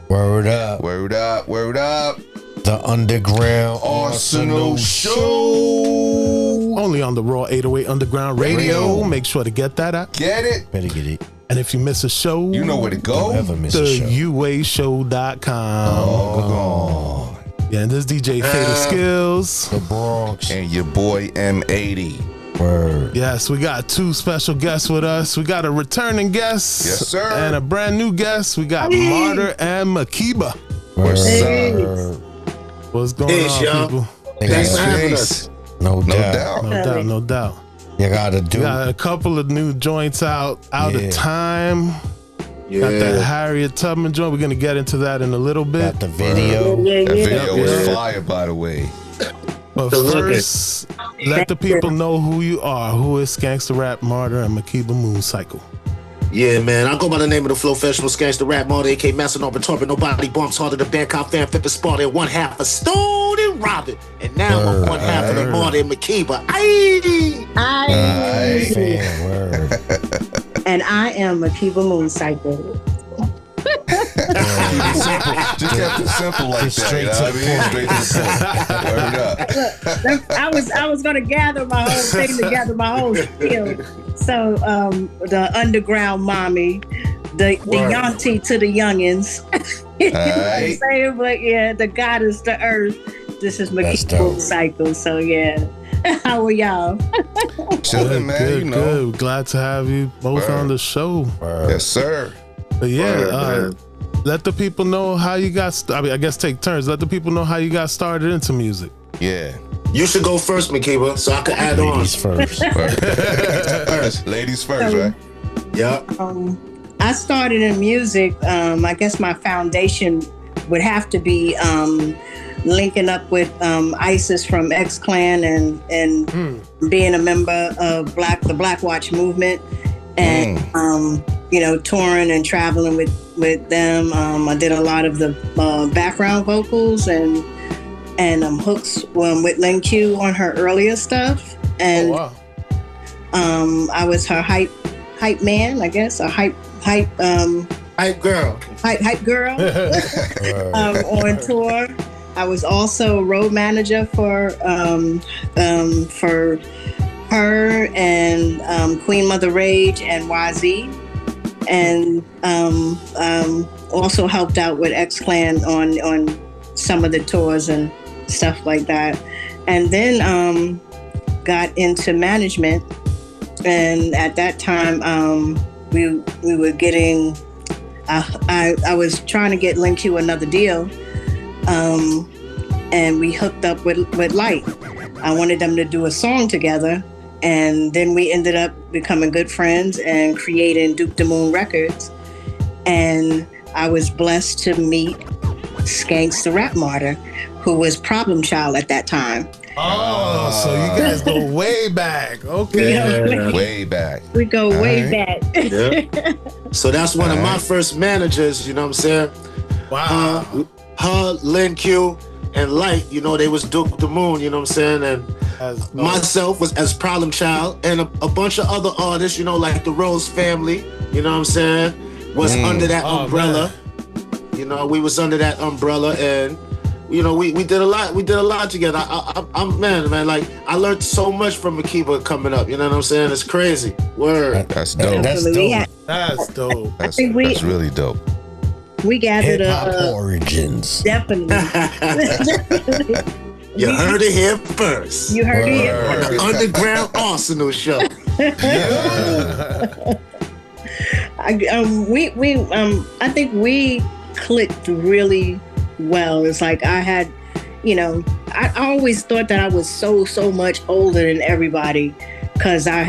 Word up. Word up. Word up. The Underground Arsenal Show. Only on the Raw 808 Underground Radio. Make sure to get that out. Get it? Better get it. And if you miss a show, You know where to go. Never miss a show. theuashow.com. Oh, Yeah, and this DJ Fatal Skills. Lebronx. and your boy M80. Word. Yes, we got two special guests with us. We got a returning guest. Yes, sir. And a brand new guest. We got Martyr and Makeba. Word. Word. What's going on, y'all. people? Thanks for having us. No doubt. No doubt. You gotta do We got a couple of new joints out Yeah. of time. Got that Harriet Tubman joint. We're going to get into that in a little bit. Got the video. That video was Yeah. fire, by the way. But first, let the people know who you are. Who is Skanks the Rap Martyr and Makeba Mooncycle? Yeah, man. I go by the name of the Flow Festival, Skanks the Rap Martyr, A.K. Master Norbert Torpid, Nobody Bumps Harder, the Bangkok Fan, Flip and Sparta, and one half of Stone and Robin. And now I'm one half of the Martyr and Makeba. Aye! Fan, word. And I am Makeba Mooncycle. Just kept it simple like Just that. straight You know to what I the mean? Straight to the point. Word up. I was gonna gather my whole thing together, my whole spiel. So the underground mommy, the auntie to the youngins. You know what I'm Aight. saying? But yeah, the goddess to earth. This is That's Makeba dope. Mooncycle. So yeah. How are y'all? Chilling, man. Good, You know. good. Glad to have you both Word. on the show. Word. Yes, sir. But yeah, Word, let the people know how you got. I guess take turns. Let the people know how you got started into music. Yeah. You should go first, Makeba, so I can add on. Ladies first. First. Ladies first, right? Yeah. I started in music. I guess my foundation would have to be linking up with ISIS from X-Clan and being a member of the Black Watch movement, and touring and traveling with them. I did a lot of the background vocals and hooks with Lin Q on her earlier stuff, and I was her hype man, I guess, a hype girl. hype girl on tour. I was also road manager for her and Queen Mother Rage and YZ, and also helped out with X-Clan on some of the tours and stuff like that. And then got into management, and at that time we were getting I was trying to get Lin Q another deal, and we hooked up with Light. I wanted them to do a song together, and then we ended up becoming good friends and creating Duke the Moon Records. And I was blessed to meet Skanks the Rap Martyr, who was Problem Child at that time. Oh, so you guys go way back. Okay. Way back. We go way right. back. Yeah. So that's one of my first managers, you know what I'm saying? Wow. Her, Lin Q, and Light, they was Duke the Moon, you know what I'm saying? And myself was as Problem Child, and a bunch of other artists, like the Rose Family, you know what I'm saying, was under that umbrella. Man. We was under that umbrella, and we did a lot. We did a lot together. I'm man. Like, I learned so much from Makeba coming up. You know what I'm saying? It's crazy. Word. That's dope. That's Absolutely. dope. That's dope. That's we- really dope. We gathered Hip-hop origins. definitely. You heard it here first. You heard it. The Underground Arsenal Show. I think we clicked really well. It's like I had, I always thought that I was so much older than everybody, because I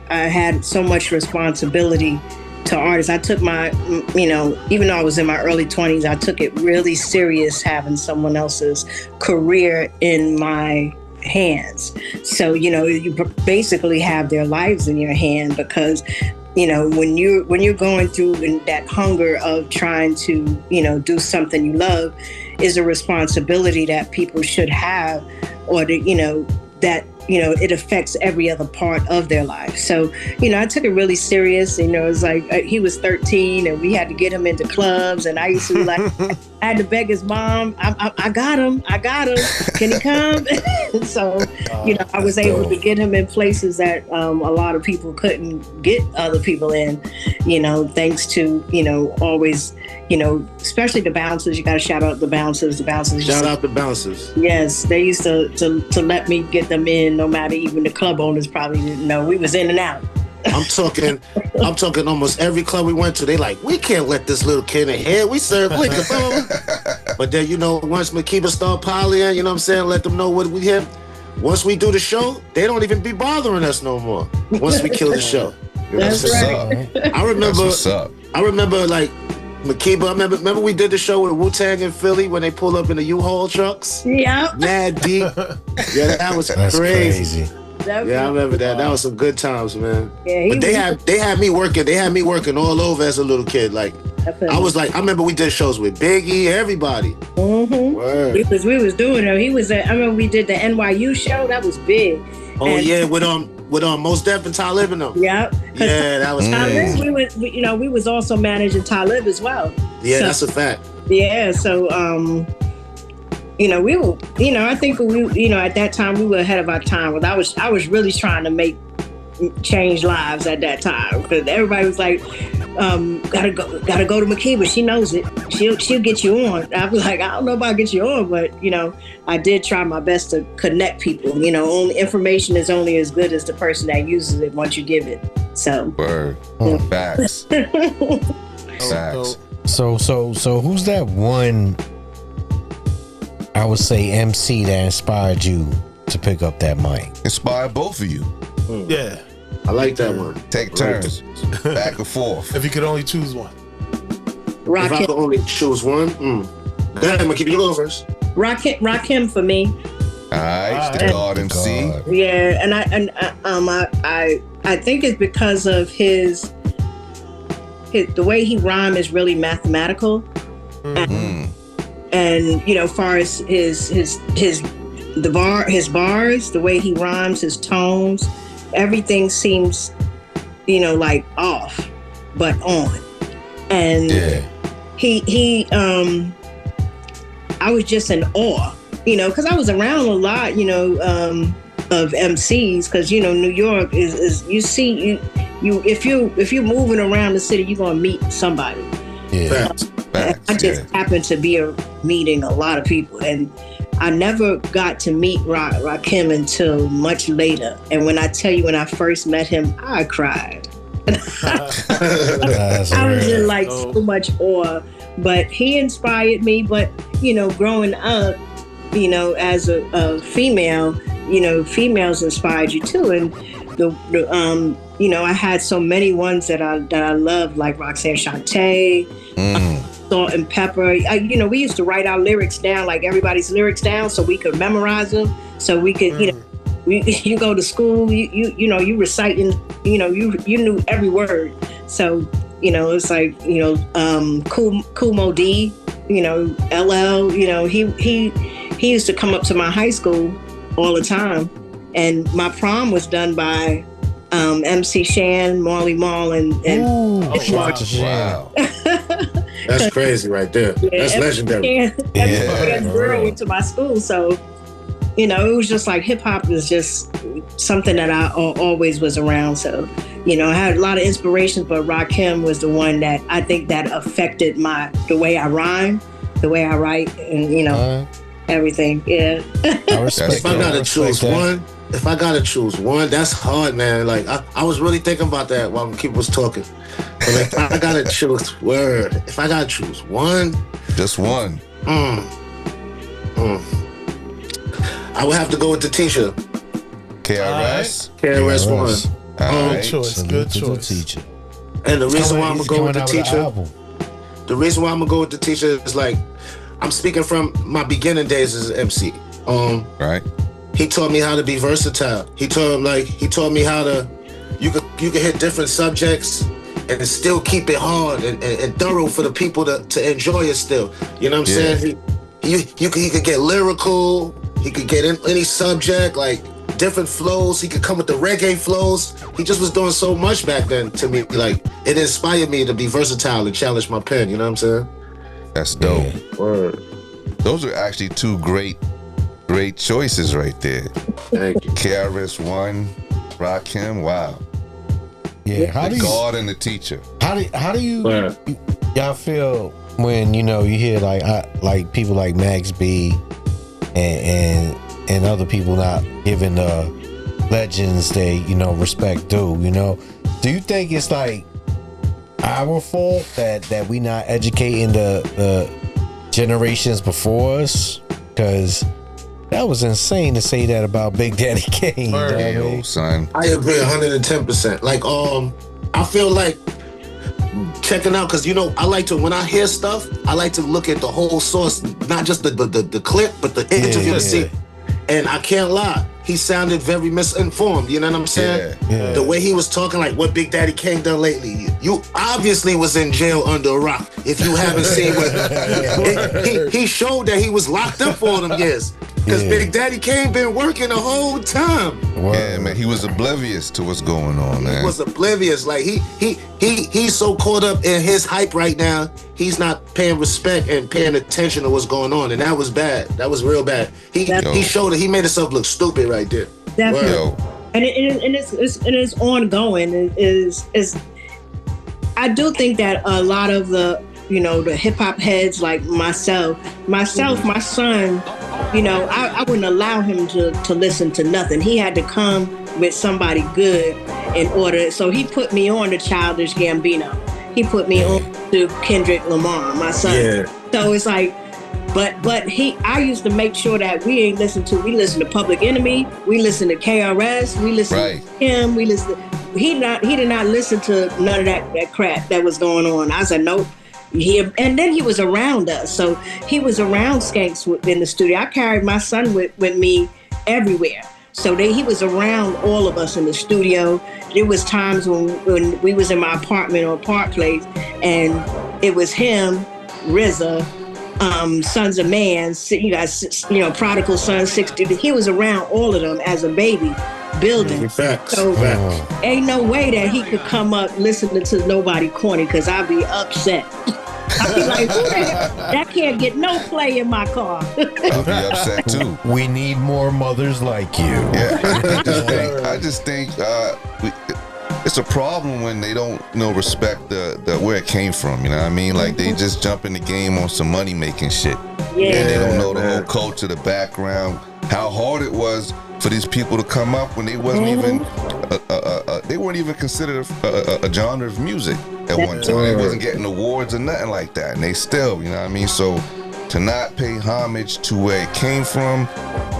had so much responsibility to artists. I took my, even though I was in my early 20s, I took it really serious having someone else's career in my hands. So, you basically have their lives in your hand, because when you're going through that hunger of trying to, do something you love, is a responsibility that people should have, or that it affects every other part of their life. So, I took it really serious. It was like he was 13 and we had to get him into clubs. And I used to be like, I had to beg his mom, I got him. Can he come? So, I was able to get him in places that a lot of people couldn't get other people in, thanks to, always, especially the bouncers. You got to shout out the bouncers. Shout out the bouncers. Yes, they used to let me get them in, no matter even the club owners probably didn't know. We was in and out. I'm talking almost every club we went to, they like, we can't let this little kid in here. We serve liquor. But then, once Makeba start polying, let them know what we have. Once we do the show, they don't even be bothering us no more. Once we kill the show. That's right. I remember like Makeba, remember we did the show with Wu-Tang in Philly when they pulled up in the U-Haul trucks? Yeah. Mad deep. Yeah, that was crazy. Yeah, I remember that. That was some good times, man. Yeah, but they had me working all over as a little kid. Like I remember we did shows with Biggie, everybody. Mm-hmm. Word. We was doing it. I remember we did the NYU show. That was big. Oh, and yeah, with Most Def and Talib and them. Yeah. Yeah, that was crazy. We was also managing Talib as well. Yeah, so, that's a fact. Yeah, so we were, I think we, at that time we were ahead of our time. I was really trying to change lives at that time, because everybody was like, gotta go to Makeba. She knows it. She'll get you on. I was like, I don't know about get you on, but I did try my best to connect people. Only information is only as good as the person that uses it once you give it. So. Word. Facts. Facts. So who's that one, I would say, MC that inspired you to pick up that mic? Inspired both of you. Yeah. I like that one. Take turns. Back and forth. If you could only choose one. If I could only choose one? Go ahead, Makeba, you go first. Rakim for me. Alright, the God MC. Yeah, and I think it's because of his the way he rhymes is really mathematical. Mm-hmm. And far as his bars, the way he rhymes, his tones, everything seems like off but on. And he I was just in awe, because I was around a lot, of MCs, because New York is you see you if you're moving around the city, you're gonna meet somebody. Yeah. Facts, I just happened to be meeting a lot of people, and I never got to meet Rakim until much later. And when I tell you, when I first met him, I cried. I was in so much awe. But he inspired me. But growing up, as a female, females inspired you too. And I had so many ones that I loved, like Roxanne Shante. Salt and Pepper. We used to write our lyrics down, like everybody's lyrics down, so we could memorize them. So we could, you go to school, you reciting, you knew every word. So it's like Kool Mo D, LL. He used to come up to my high school all the time, and my prom was done by MC Shan, Marley Marl, and wow. That's crazy right there. Yeah, that's legendary. That girl went to my school, so it was just like hip hop is just something that I always was around. So I had a lot of inspirations, but Rakim was the one that I think that affected the way I rhyme, the way I write, and everything. Yeah. I respect If I gotta choose one, that's hard, man. Like I was really thinking about that while Makeba was talking. But if I gotta choose one, just one. I would have to go with the teacher. KRS. KRS One. Right. Good choice. Teacher. And the reason why I'm gonna go with the teacher, is like, I'm speaking from my beginning days as an MC. Right. He taught me how to be versatile. He taught me how to, you could hit different subjects and still keep it hard and thorough for the people to enjoy it still. You know what I'm saying? He could get lyrical. He could get in any subject. Like, different flows. He could come with the reggae flows. He just was doing so much back then to me. Like, it inspired me to be versatile and challenge my pen. You know what I'm saying? That's dope. Word. Those are actually two great choices right there. Thank you. KRS-One, Rakim, wow. Yeah, how do The you God and the teacher. how do you Word. y'all feel when you hear like people like Max B and other people not giving the legends they respect due? Do you think it's like our fault that we not educating the generations before us? Because that was insane to say that about Big Daddy Kane. Yo, son. I agree 110%. Like, I feel like checking out, because I like to, when I hear stuff, I like to look at the whole source, not just the clip, but the interview to see. And I can't lie, he sounded very misinformed. You know what I'm saying? Yeah. The way he was talking, like what Big Daddy Kane done lately. You obviously was in jail under a rock. If you haven't seen what he showed that he was locked up for all them years. Because Big Daddy Kane been working the whole time. Yeah, man, he was oblivious to what's going on, man. He was oblivious. Like he's so caught up in his hype right now, he's not paying respect and paying attention to what's going on, and that was bad. That was real bad. He showed it. He made himself look stupid right there. Definitely. Yo. And it's ongoing. It is. I do think that a lot of the hip hop heads like myself, my son, I wouldn't allow him to listen to nothing. He had to come with somebody good in order. So he put me on to Childish Gambino. He put me on to Kendrick Lamar, my son. Yeah. So it's like, but I used to make sure that we listen to Public Enemy, we listen to KRS, we listen to him, he did not listen to none of that crap that was going on. I said, nope. And then he was around us. So he was around Skanks in the studio. I carried my son with me everywhere. So he was around all of us in the studio. There was times when we was in my apartment on Park Place, and it was him, RZA, Sons of Man, Prodigal Son, 60. He was around all of them as a baby, building. Facts. So ain't no way that he could come up listening to nobody corny, because I'd be upset. I'd be like, who the hell? That can't get no play in my car. I'll be upset too. We need more mothers like you. Yeah, I just think it's a problem when they don't respect the where it came from. You know what I mean? Like they just jump in the game on some money making shit, and they don't know the whole culture, the background, how hard it was for these people to come up when they wasn't even they weren't even considered a genre of music at one time. They wasn't getting awards or nothing like that, and they still, you know what I mean? So to not pay homage to where it came from,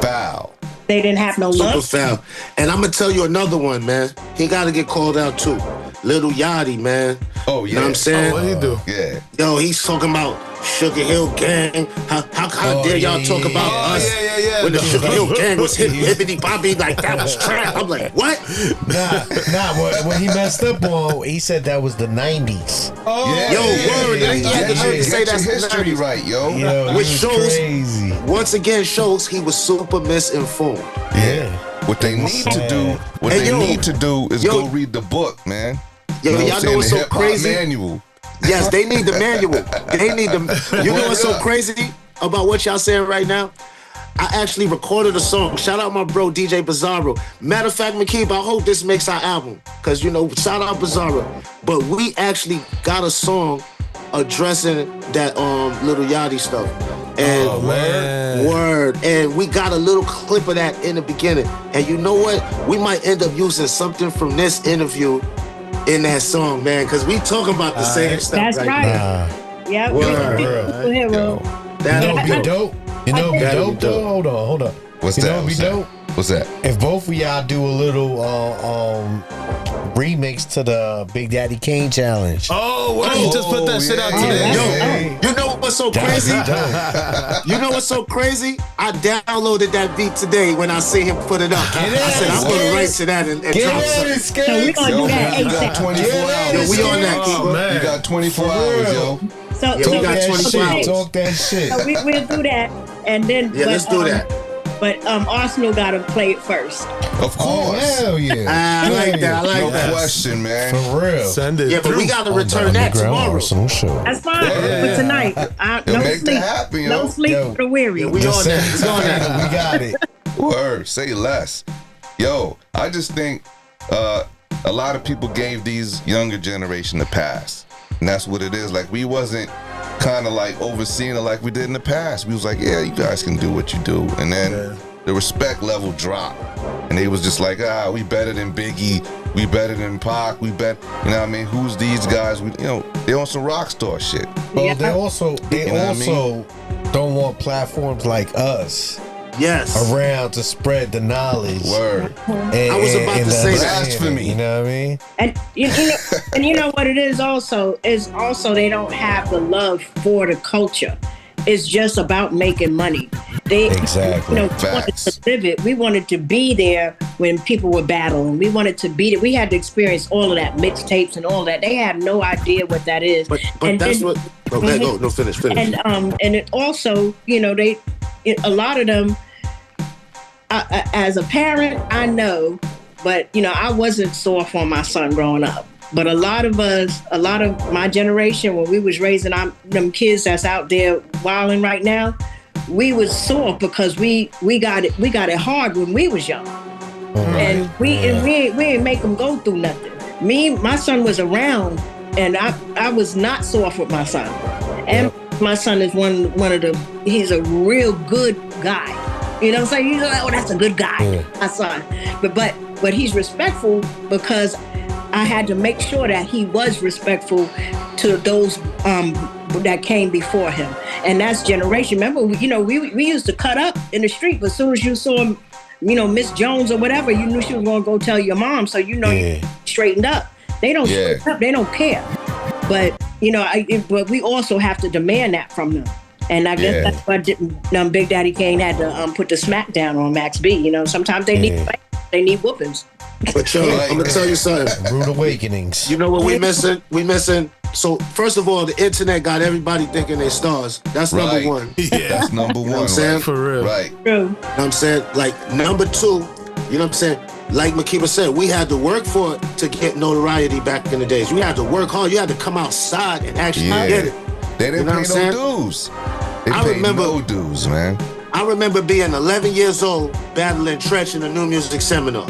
foul. They didn't have no love. Super foul. And I'm gonna tell you another one, man. He gotta get called out too. Lil Yachty, man. Oh yeah. You know what I'm saying? Oh, what'd he do? Yeah. Yo, he's talking about Sugar Hill Gang. How dare y'all talk about us when the Sugar Hill Gang was hippity boppy like that was trap? I'm like, what? What he messed up on, he said that was the 90s. Word. He had the nerve to say that's history 90s. right, yo. Which shows, crazy. once again, shows he was super misinformed. Yeah. What they need to do is go read the book, man. Yo, You know y'all know what's so hip-hop crazy? manual. Yes, they need the manual. They need the. You know what's so crazy about what y'all saying right now? I actually recorded a song. Shout out my bro DJ Bizarro. Matter of fact, Makeba, I hope this makes our album, cause shout out Bizarro. But we actually got a song addressing that Lil Yachty stuff. And word. And we got a little clip of that in the beginning. And you know what? We might end up using something from this interview in that song, man, because we talking about the same stuff. That's right. Yeah. That'll be dope. You know, be dope though. Hold on. What's you that? know, What's be that? dope. What's that? If both of y'all do a little remix to the Big Daddy Kane challenge. Oh, wow. You just put that shit out today. Yo, you know what's so crazy? You know what's so crazy? I downloaded that beat today when I see him put it up. I said, I'm going to write to that and drop something. So we're going to do that You got 24 hours. Yo, we on that, man. You got 24 hours, yo. So we got 24 hours. Talk that shit. So we'll do that, and then let's do that. but Arsenal got to play it first. Of course. Hell yeah. I like that. I like No that. question, man. For real. Send it. Yeah, but we got to return that tomorrow. Arsenal show. That's fine. But tonight, Yo, no make sleep. that happen, yo. No sleep Yo. for the weary. Yeah, we Just on send that. it We to on that. Fana. We got it. Word, say less. Yo, I just think a lot of people gave these younger generation a pass. And that's what it is. Like, we wasn't kind of like overseeing it like we did in the past. We was like, yeah, you guys can do what you do. And then the respect level dropped. And they was just like, we better than Biggie. We better than Pac. We bet, you know what I mean? Who's these guys? They on some rock star shit. Well, they also You know what I mean? don't want platforms like us Yes. around to spread the knowledge. Word. I was about to say that. Blasphemy. You know what I mean? And you know what it is also they don't have the love for the culture. It's just about making money. They Exactly. wanted to live it. We wanted to be there when people were battling. We wanted to be there. We had to experience all of that, mixtapes and all that. They have no idea what that is. But that's what. Okay, go. No, finish. And it also, a lot of them. As a parent, I know, but I wasn't soft on my son growing up. But a lot of my generation, when we was raising them kids that's out there wilding right now, we was soft because we got it hard when we was young, and we ain't make them go through nothing. My son was around, and I was not soft with my son, and my son is he's a real good guy. You know what I'm saying? You're like, that's a good guy, my son. But he's respectful because I had to make sure that he was respectful to those that came before him. And that's generation. Remember, we used to cut up in the street, but as soon as you saw, Miss Jones or whatever, you knew she was going to go tell your mom. So, you straightened up. They don't straighten up. They don't care. But, but we also have to demand that from them. And I guess that's why Big Daddy Kane had to put the smack down on Max B. Sometimes they need whoopings. But I'm gonna tell you something. Rude awakenings. You know what we missing? We missing. So first of all, the internet got everybody thinking they stars. That's number one. Yeah, that's number one. You know what I'm saying? Right. For real. Right. True. You know what I'm saying? Like number two, you know what I'm saying? Like Makeba said, we had to work for it to get notoriety back in the days. You had to work hard. You had to come outside and actually get it. They didn't pay no dues. They paid no dues, man. I remember being 11 years old, battling Tretch in the New Music Seminar.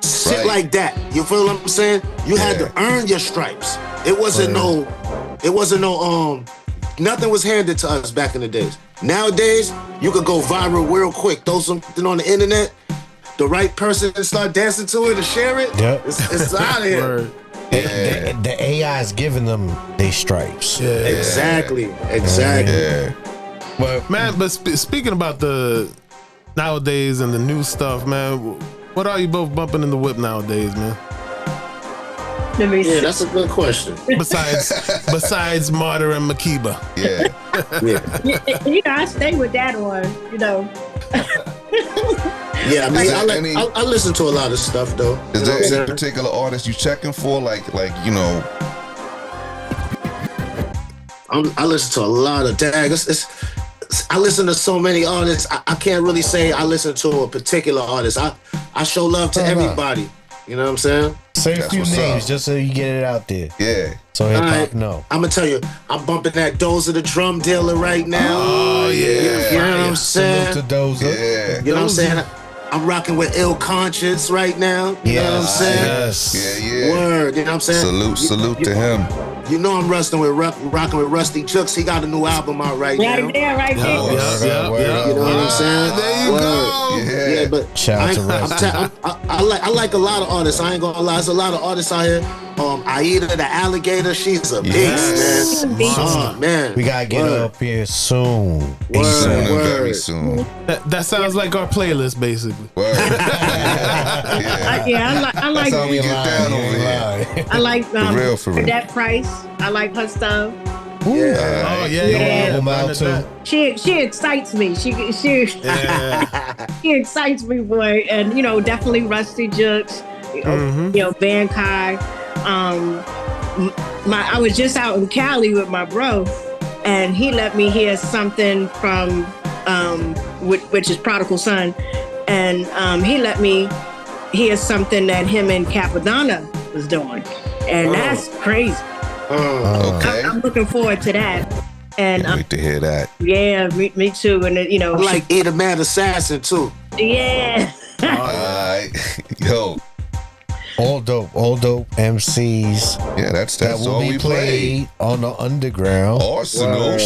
Shit like that. You feel what I'm saying? You had to earn your stripes. It wasn't nothing was handed to us back in the days. Nowadays, you could go viral real quick. Throw something on the internet, the right person start dancing to it and share it. Yep. It's out of here. Word. The AI is giving them their stripes. Yeah. Exactly. Yeah. But speaking about the nowadays and the new stuff, man, what are you both bumping in the whip nowadays, man? Let me see. That's a good question. Besides Martyr and Makeba. Yeah. I stay with that one, Yeah, I mean, I listen to a lot of stuff though. Is there any particular artist you checking for? Like I listen to a lot of I listen to so many artists. I can't really say I listen to a particular artist. I show love to everybody. You know what I'm saying? Say a few names just so you get it out there. Yeah. So hip hop know. I'm gonna tell you, I'm bumping that Dozer the Drum Dealer right now. Oh yeah. You know what I'm saying? Salute to Dozer. Yeah. You know what I'm saying? I'm rocking with Ill Conscience right now. You know what I'm saying? Yes. Yeah. Word. You know what I'm saying? Salute to him. You know I'm rocking with Rusty Jooks. He got a new album out right now. Right there, right there. You know what I'm saying? There you go. Yeah. But Shout out to Rusty. I like a lot of artists. I ain't gonna lie. There's a lot of artists out here. Aida the Alligator, she's a beast, man. Oh, man. We gotta get her up here soon. Very soon. That sounds like our playlist, basically. Word. I like. That's how we get down over here. I like For real. that Price. I like her stuff. Oh yeah. Album out too. She excites me. She excites me, boy. And definitely Rusty Jooks. Van Kai. I was just out in Cali with my bro, and he let me hear something from which is Prodigal Son, and he let me hear something that him and Capadonna was doing, and that's crazy. Okay. I'm looking forward to that. And Can't wait to hear that. Yeah, me too. And you know, I like Eat a Mad Assassin too. Yeah. All right. Yo. All dope MCs. Yeah, that's that will all be we played on the underground. Arsenal.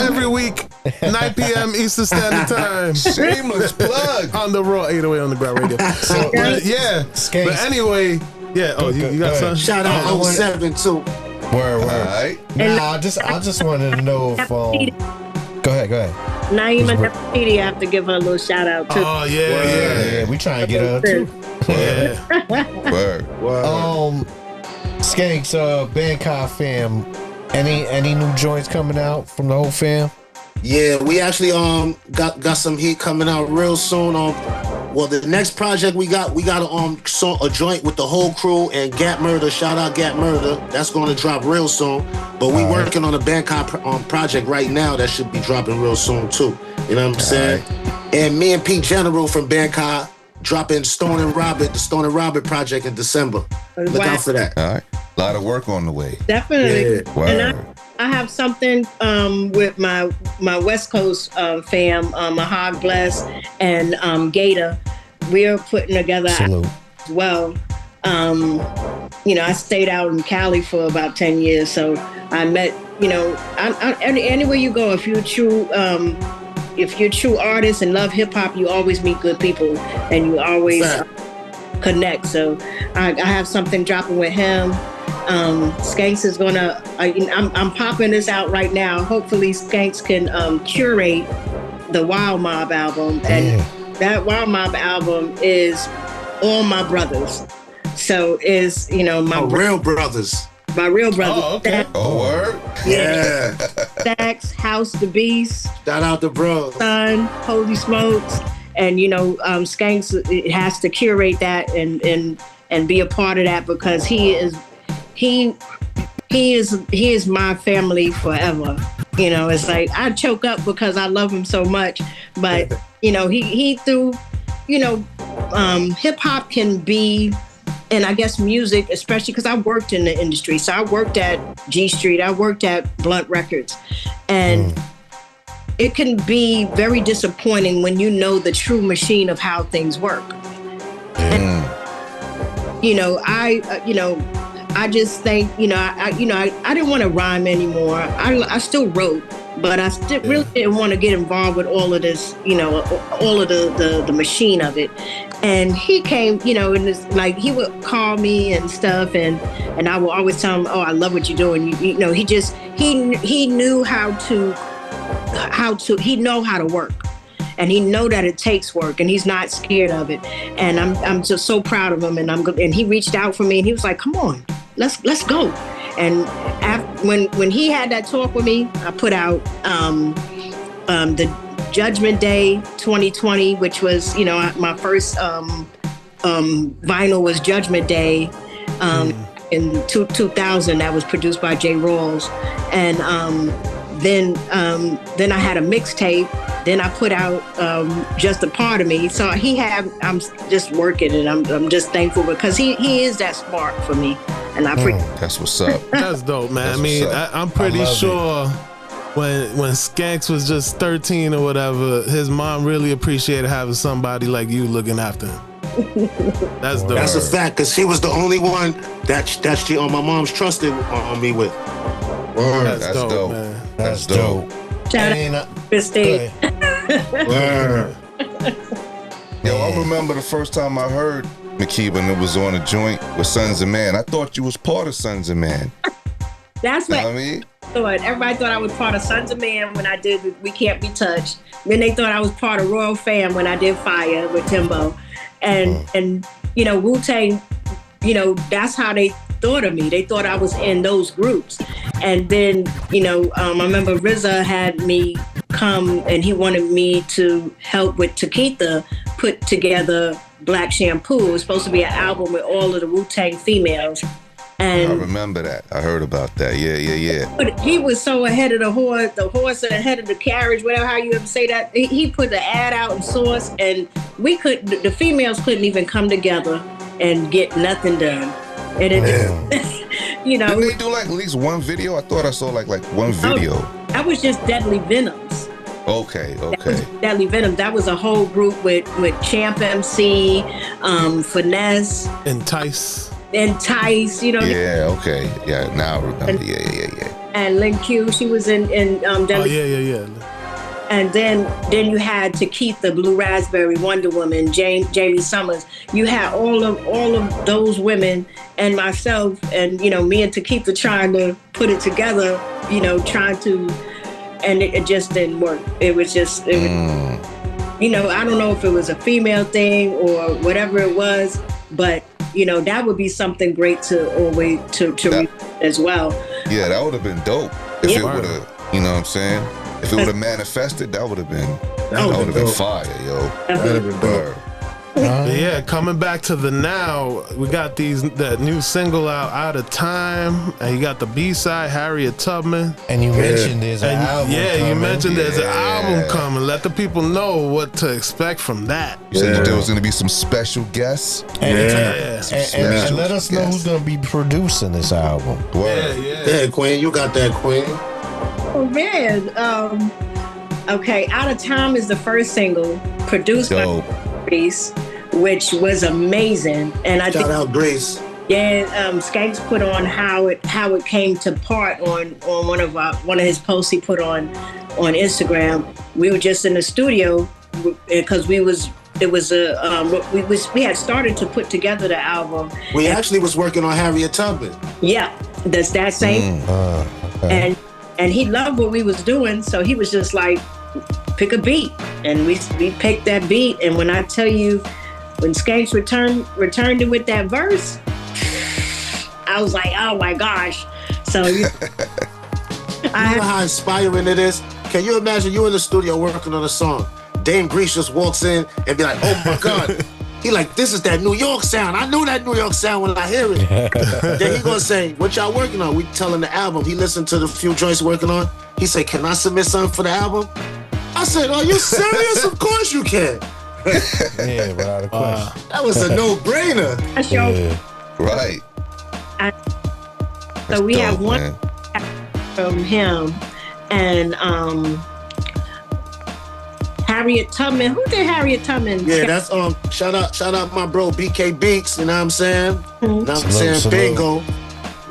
Every week, 9 p.m. Eastern Standard Time. Shameless plug. On the Raw 808 Underground Radio. So, yeah. Skanks. But anyway, yeah. Oh, you got something? Shout out 07 too. Word. All right. Nah, I just wanted to know if Go ahead. Naima Nefertiti, I have to give her a little shout out too. Oh yeah. We trying to get her too. Yeah. Word. Skanks, Bangkok fam. Any new joints coming out from the whole fam? Yeah, we actually got some heat coming out real soon. Well, the next project we got a joint with the whole crew and Gat Murder. Shout out Gat Murder. That's going to drop real soon. But we working on a Bangkok project right now that should be dropping real soon too. You know what I'm saying? Right. And me and Pete General from Bangkok dropping Stone and Robert, the Stone and Robert project in December. Look out for that. All right. A lot of work on the way. Definitely. Yeah. And I have something with my West Coast fam, Mahog Bless and Gator. We're putting together as well. You know, I stayed out in Cali for about 10 years, so I met, you know, anywhere you go, if you're a true artist and love hip hop, you always meet good people and you always connect. So I have something dropping with him. Skanks is gonna. I'm popping this out right now. Hopefully, Skanks can curate the Wild Mob album, and that Wild Mob album is all my brothers. So is my real brothers. My real brothers. Oh, okay. Word. Yeah. Stacks, House the Beast. Shout out to bro. Son, Holy Smokes, and Skanks has to curate that and be a part of that because he is my family forever. It's like I choke up because I love him so much, but he threw, hip hop can be, and I guess music, especially because I worked in the industry. So I worked at G Street, I worked at Blunt Records, and it can be very disappointing when you know the true machine of how things work. And, I just think, I didn't want to rhyme anymore. I still wrote, but I still really didn't want to get involved with all of this, all of the machine of it. And he came, and it's like he would call me and stuff, and I would always tell him, "Oh, I love what you're doing." He knew how to work. And he know that it takes work, and he's not scared of it. And I'm just so proud of him. And he reached out for me, and he was like, "Come on, let's go." And when he had that talk with me, I put out the Judgment Day 2020, which was my first vinyl was Judgment Day in 2000. That was produced by Jay Rawls, and then I had a mixtape. Then I put out Just a Part of Me. So I'm just working, and I'm just thankful because he is that spark for me, and I appreciate. That's what's up. That's dope, man. I'm pretty sure when Skanks was just 13 or whatever, his mom really appreciated having somebody like you looking after him. That's dope. That's a fact, because she was the only one that she my mom's trusted on me with. That's dope, man. That's dope. Shout out to State. Yo, I remember the first time I heard Makeba, and it was on a joint with Sons of Man. I thought you was part of Sons of Man. That's what I mean. Everybody thought I was part of Sons of Man when I did We Can't Be Touched. Then they thought I was part of Royal Fam when I did Fire with Timbo. And Wu-Tang, that's how they thought of me. They thought I was in those groups. And then, I remember RZA had me come and he wanted me to help with Takitha put together Black Shampoo. It was supposed to be an album with all of the Wu-Tang females. I remember that. I heard about that. Yeah. But he was so ahead of the horse ahead of the carriage, whatever how you ever say that. He put the ad out in Source, and the females couldn't even come together and get nothing done. And it you know. Didn't they do like at least one video? I thought I saw like one video. That was just Deadly Venoms. Okay. Deadly Venom. That was a whole group with Champ MC, Finesse, Entice, you know. Yeah, okay. Yeah, now I remember. Yeah. And Lynn Q, she was in Deadly. Yeah. And then you had Takitha, Blue Raspberry, Wonder Woman, Jamie Summers. You had all of those women and myself, and me and Takitha trying to put it together. And it just didn't work. It was just, I don't know if it was a female thing or whatever it was, but that would be something great to always to as well. Yeah, that would have been dope if it would have. You know what I'm saying? If it would have manifested, that would have been fire, yo. That would have been dope. Yeah, coming back to the now, we got that new single out of Time, and you got the B-side, Harriet Tubman. And you mentioned there's an album coming. You mentioned there's an album coming. Let the people know what to expect from that. You said there was going to be some special guests. And let us know who's going to be producing this album. Yeah, Queen, you got that, Queen. Oh man. Okay, Out of Time is the first single produced by Grace, which was amazing. And I shout out Grace. Yeah, Skanks put on how it came to part on one of his posts he put on Instagram. We were just in the studio because we had started to put together the album. We actually was working on Harriet Tubman. Yeah, that's that same. Okay. And he loved what we was doing, so he was just like, pick a beat, and we picked that beat. And when I tell you, when Skanks returned it with that verse, I was like, oh my gosh. So you know how inspiring it is? Can you imagine you in the studio working on a song? Dame Grease just walks in and be like, oh my God. He like, this is that New York sound. I know that New York sound when I hear it. Then he gonna say, what y'all working on? We tell him the album. He listened to the few joints working on. He said, can I submit something for the album? I said, are you serious? Of course you can. Yeah, without a question. That was a no-brainer. That's your Right. So we have one from him and Harriet Tubman. Who did Harriet Tubman? Yeah, that's shout out my bro BK Beats, you know what I'm saying? Mm-hmm. You know what I'm saying? Bingo.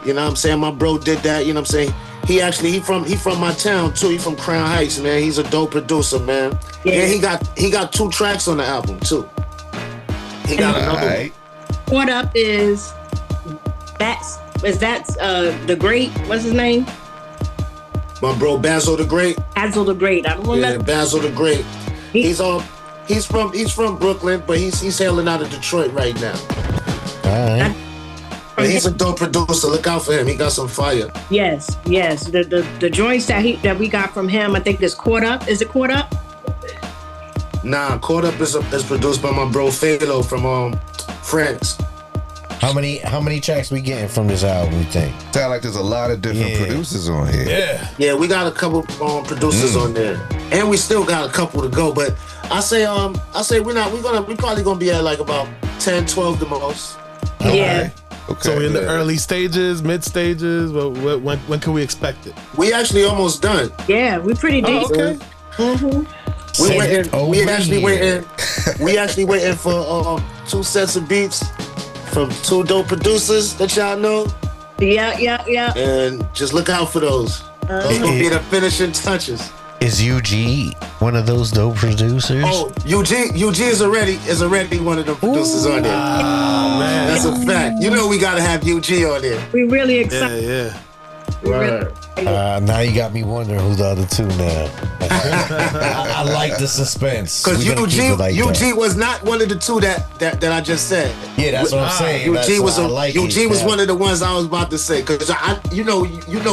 You know what I'm saying? My bro did that, you know what I'm saying? He from my town too. He from Crown Heights, man. He's a dope producer, man. Yeah, he got 2 tracks on the album too. He got another one. What up is that's the Great, what's his name? My bro Basil the Great. Basil the Great. I don't remember. Yeah, Basil the Great. He's from Brooklyn, but he's hailing out of Detroit right now. All right. But he's a dope producer. Look out for him. He got some fire. Yes. The joints that we got from him, I think is Caught Up. Is it Caught Up? Nah, Caught Up is produced by my bro Phalo from France. How many tracks we getting from this album, you think? Sound like there's a lot of different producers on here. Yeah, we got a couple producers on there. And we still got a couple to go, but I say we probably gonna be at like about 10, 12 the most. Yeah. Right. Okay. So we're in the early stages, mid stages. When can we expect it? We actually almost done. Yeah, we're pretty deep. Okay. Mm-hmm. We actually waiting for 2 sets of beats from 2 dope producers that y'all know. Yeah. And just look out for those. Those gonna be the finishing touches. Is UG one of those dope producers? Oh, UG is already one of the producers on there. Oh man, that's a fact. You know we gotta have UG on there. We really excited. Yeah. Right. Now you got me wondering who the other 2 now. I like the suspense. Because UG was not one of the 2 that I just said. Yeah, that's what I'm saying. UG was one of the ones I was about to say. Because you know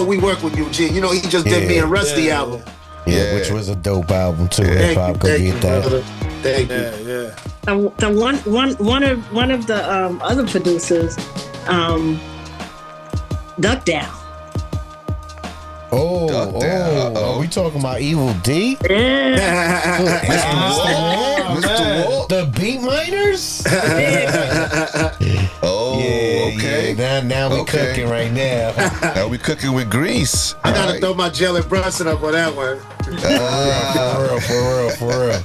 we work with UG. You know he just did me and Rusty album. Yeah, which was a dope album too. Hip hop, go get that. Thank you. Yeah. So one of the other producers, Duck Down. Are we talking about Evil D? Yeah. Mr. Walt? The Beat Miners? Okay. Now we cooking right now. Now we cooking with grease. I gotta throw my Jalen Brunson up on that one. For real.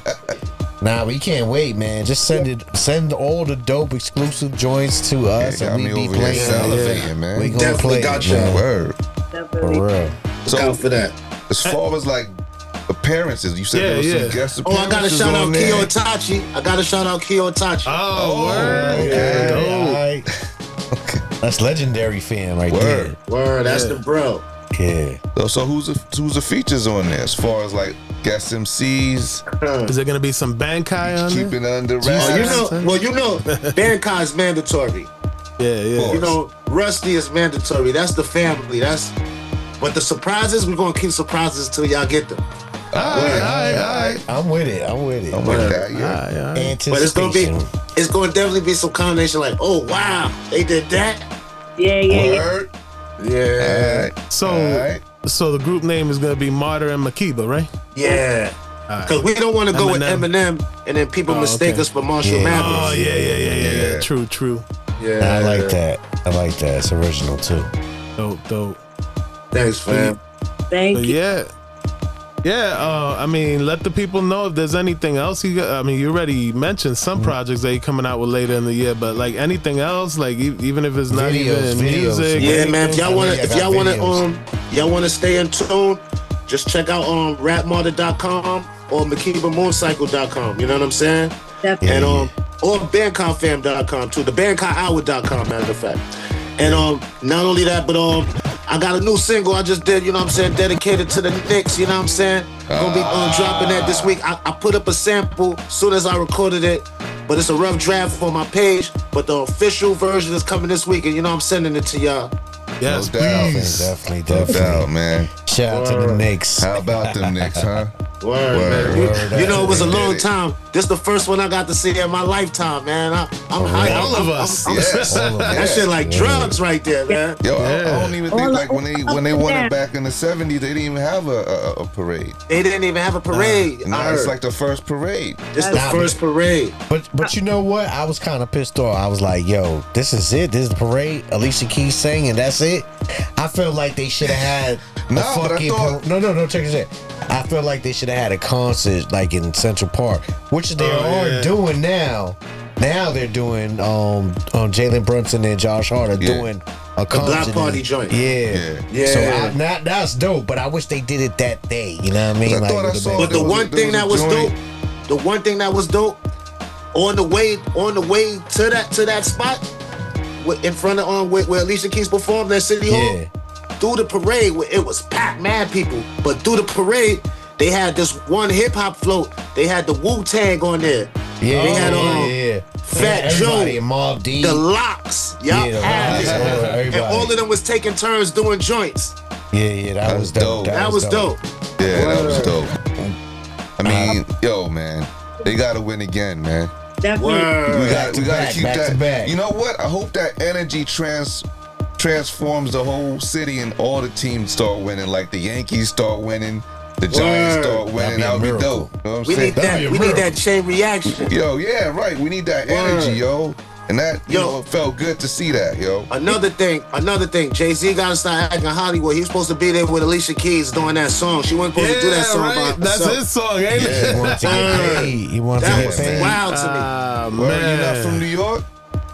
Nah, we can't wait, man. Just send all the dope exclusive joints to us, Yeah, and we be playing. salivating, man. We gonna Definitely play got it, you. man. Word. Definitely. For real. Look out for that. As far as like appearances, you said there was some guest Oh, I appearances gotta shout out on there. Kiyotachi. I gotta shout out Kiyotachi. Oh, word. Okay. All right. That's legendary fan right Word. Word, that's the bro. there. Yeah. So who's the features on there as far as like guest MCs? Is there gonna be some Bankai on there? Keeping it under wraps. Bankai is mandatory. Yeah. You know, Rusty is mandatory. That's the family. But the surprises, we're gonna keep surprises until y'all get them. All right. I'm with it. I'm with that, yeah. But it's gonna definitely be some combination like, oh wow, they did that. Yeah. Word. Yeah. All right. So the group name is gonna be Martyr and Makeba, right? Yeah. Because we don't want to go with Eminem and then people mistake us for Marshall Mathers. Oh yeah. True. Yeah. I like that. It's original too. Dope. Thanks, fam. Thank you. Yeah. I mean, let the people know if there's anything else you got. I mean, you already mentioned some projects that you're coming out with later in the year, but like anything else, like even if it's not even music. Yeah, man. If y'all wanna stay in tune, just check out rapmartyr.com or MakebaMooncycle.com. You know what I'm saying? Definitely. And or BandcamFam.com too. The BandcamHoward.com, matter of fact. And not only that, but I got a new single I just did, you know what I'm saying, dedicated to the Knicks, you know what I'm saying? Gonna be dropping that this week. I put up a sample as soon as I recorded it, but it's a rough draft for my page, but the official version is coming this week, and you know I'm sending it to y'all. Yes, no doubt. please. Definitely. No doubt, man. Shout out to the Knicks. How about them Knicks, huh? Word, man. You know, it was a long time. This the first one I got to see in my lifetime, man. I'm hyped. All of us. That shit like drugs right there, man. Yo, I don't even think like when they won it back in the 70s, they didn't even have a parade. They didn't even have a parade. Now it's like the first parade. It's the first parade. But you know what? I was kind of pissed off. I was like, yo, this is it. This is the parade. Alicia Keys sang and that's it. I felt like they should have had No, check this out. I feel like they should have had a concert like in Central Park, which they are doing now. Now they're doing Jalen Brunson and Josh Hart are doing a concert. Black party joint. Yeah. So that's dope, but I wish they did it that day. You know what I mean? But the one thing that was dope, on the way to that spot, in front of where Alicia Keys performed at City Hall. Through the parade, where it was packed, mad people. But through the parade, they had this one hip hop float. They had the Wu-Tang on there. Yeah, they had Fat Joe, Mobb Deep, the Locks. And all of them was taking turns doing joints. Yeah, that was dope. That was dope. Yeah, that was dope. I mean, yo, man, they gotta win again, man. Definitely. We gotta keep that. Back. You know what? I hope that energy transforms the whole city and all the teams start winning. Like the Yankees start winning, the Giants start winning. That would be dope. You know what I'm saying? We need that chain reaction. Yo, yeah, right. We need that energy, yo. And that, it felt good to see that, yo. Another thing. Jay-Z gotta start acting Hollywood. He was supposed to be there with Alicia Keys doing that song. She wasn't supposed to do that song by herself. That's his song, ain't it? He wants to get paid. That was wild to me. Man. You're not from New York?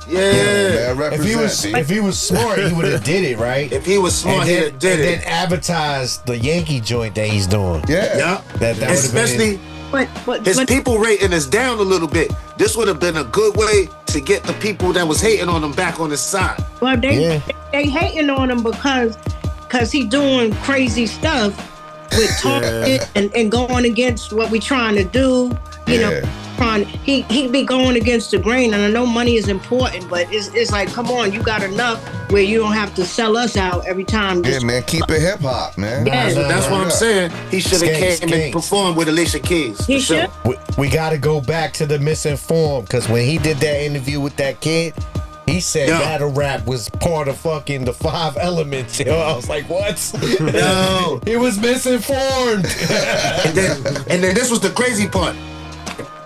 Yeah. Man, if he was smart, he would have did it, right? If he was smart, he'd have did it. And then advertise the Yankee joint that he's doing. Yeah. That especially but his people rating is down a little bit. This would have been a good way to get the people that was hating on him back on his side. Well, they hating on him because he doing crazy stuff with talking and going against what we trying to do. You know, he be going against the grain, and I know money is important, but it's like, come on, you got enough where you don't have to sell us out every time. Yeah, man, keep it hip hop, man. Yeah. That's what I'm saying. He should have came and performed with Alicia Keys. He should. We got to go back to the misinformed, because when he did that interview with that kid, He said battle rap was part of fucking the 5 elements. Yo, I was like, what? Yo. He was misinformed. and then this was the crazy part.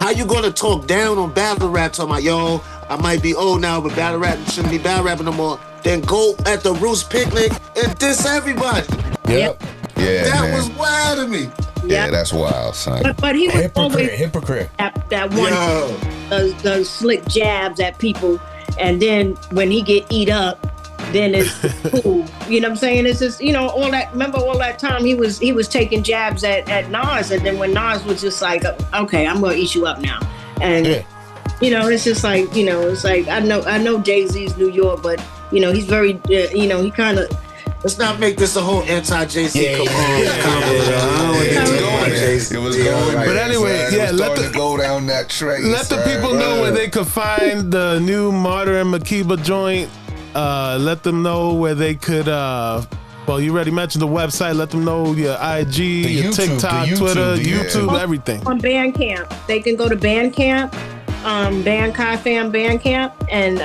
How you gonna talk down on battle rap? Talking about, yo, I might be old now, but battle rap shouldn't be battle rapping no more. Then go at the Roost picnic and diss everybody. Yep. Yeah, That man. was wild to me. Yeah, that's wild, son. But he was always Hypocrite. that one those slick jabs at people, and then when he get eat up, then it's cool. You know what I'm saying? It's just, you know, all that. Remember all that time he was taking jabs at Nas, and then when Nas was just like, okay, I'm gonna eat you up now, and you know, it's just like, you know, it's like I know Jay-Z's New York, but you know, he's very, you know, he kind of. Let's not make this a whole anti-Jay-Z It was going. But anyway, let the go down that train. Let the people know where they could find the new Martyr and Makeba joint. Let them know where they could. Well, you already mentioned the website. Let them know your IG, your YouTube, TikTok, Twitter, YouTube, everything. On Bandcamp, they can go to Bandcamp, Kai Fam Bandcamp, and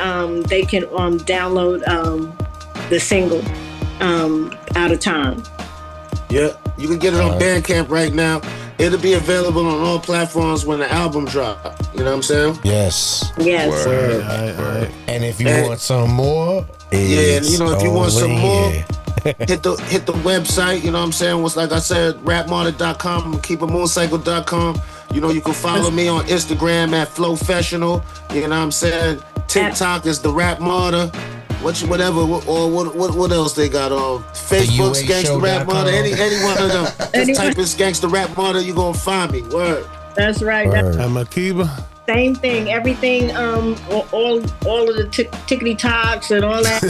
they can download the single. Out of Time. Yeah, you can get it on Bandcamp right now. It'll be available on all platforms when the album drop. You know what I'm saying? Yes. Yes. Right. And if you want some more, and you know, if you want some more, here. hit the website. You know what I'm saying? Was like I said, rapmartyr.com, MakebaMooncycle.com. You know, you can follow me on Instagram at Flowfessional. You know what I'm saying? TikTok is the Rap Martyr. Whatever, or what else they got on Facebook? Skanks the Rap Martyr. Any one of them. Just type in Skanks the Rap Martyr, you gonna find me. Word. That's right. Word. And Makeba. Same thing. Everything. All of the tickety talks and all that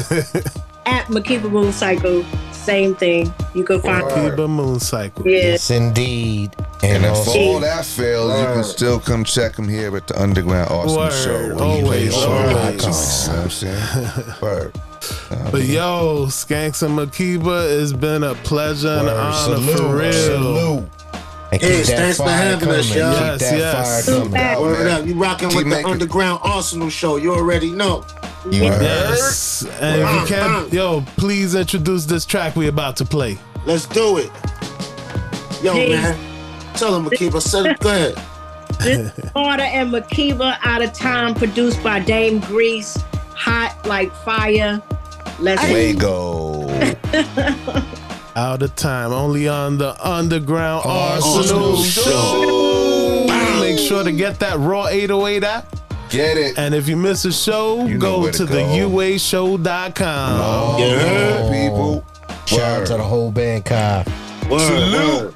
at Makeba Mooncycle. Same thing. You can find Makeba Mooncycle. Yeah. Yes, indeed. And if all that fails, you can still come check him here at the Underground Arsenal Show. Always. You know what I'm saying? Word. But yo, Skanks and Makeba, it's been a pleasure and an honor for real. Salute. And Hey, keep that thanks for fire having us, coming. y'all. Keep that Yes. fire coming. Word up. You rocking with the Underground Arsenal Show. You already know. Yes. And if you can, yo, please introduce this track we about to play. Let's do it. Yo, man. Tell him, Makeba. Go ahead. This Martyr and Makeba Out of Time, produced by Dame Grease. Hot like fire. Let's go. Out of time, only on the Underground Arsenal Show. Make sure to get that Raw 808 app. Get it. And if you miss a show, go to the uashow.com. People. Shout out to the whole band, Kai. Word.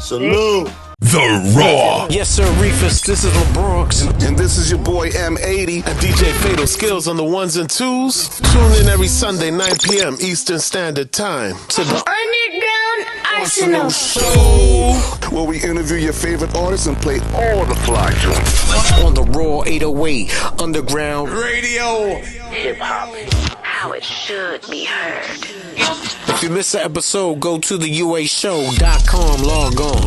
Salute. The Raw. Yes, sir, Reefus. This is Lebronx. And this is your boy M80. And DJ Fatal Skills on the ones and twos. Tune in every Sunday, 9 p.m. Eastern Standard Time to the Underground Arsenal Show, where we interview your favorite artists and play all the fly joints. on the Raw 808 Underground Radio. Hip Hop. How it should be heard. If you missed the episode, go to the uashow.com, log on.